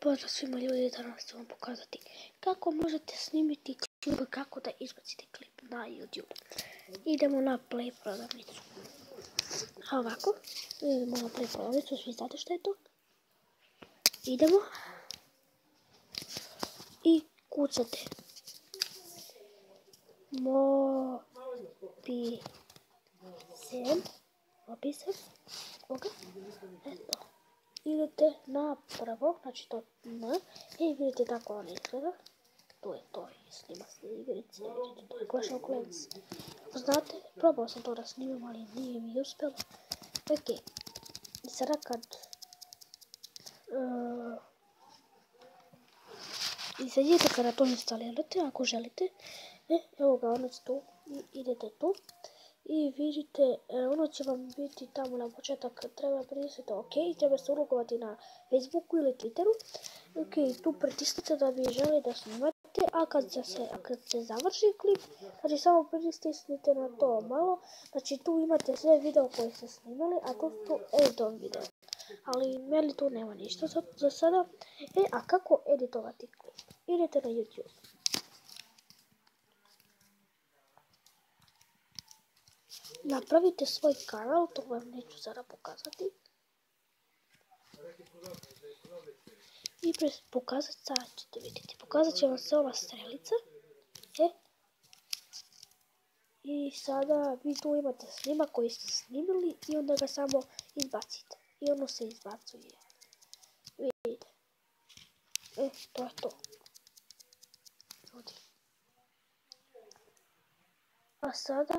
Pozdrav svima ljudi, danas ću vam pokazati kako možete snimiti klip i kako da izbacite klip na YouTube. Idemo na Play prodavnicu. Ovako, idemo na Play prodavnicu, svi znate što je to. Idemo i kucate Mobisem, eto. Idete na prvo, znači to N, i vidite tako on izgleda. Tu je to, snima se igrice, vidite, to je Clash of Clans. Znate, probao sam to da snimam, ali nije mi uspjelo. Ok, i sada kad idete kada to instalirate, ako želite, evo ga, ono tu, idete tu. I vidite, ono će vam biti tamo na početak, treba pritisniti OK, treba se ulogovati na Facebooku ili Twitteru. Ok, tu pritisnite da bi želi da snimate, a kad se završi klip, znači samo pritisnite na to malo, znači tu imate sve video koje ste snimali, a to su editom video. Ali meni tu nema ništa za sada. A kako editovati klip? Idete na YouTube. Napravite svoj kanal, to vam neću sada pokazati. I pokazat ćete vidjeti. Pokazat će vam se ova strelica. I sada vi tu imate snimak koji ste snimili i onda ga samo izbacite. I ono se izbacuje. Vidite. To je to. A sada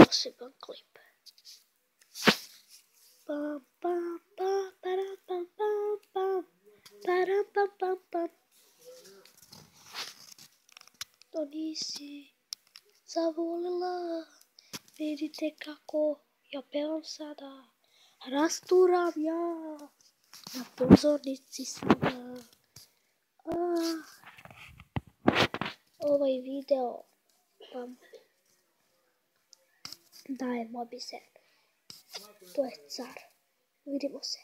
poseban klip. Pam pam pam param pam pam pam param pam pam pam. To nisi zavolila, vidite kako ja pevam sada, rasturam ja na pozornici sada. Ovaj video vam daje Mobisem. To je car. Vidimo se.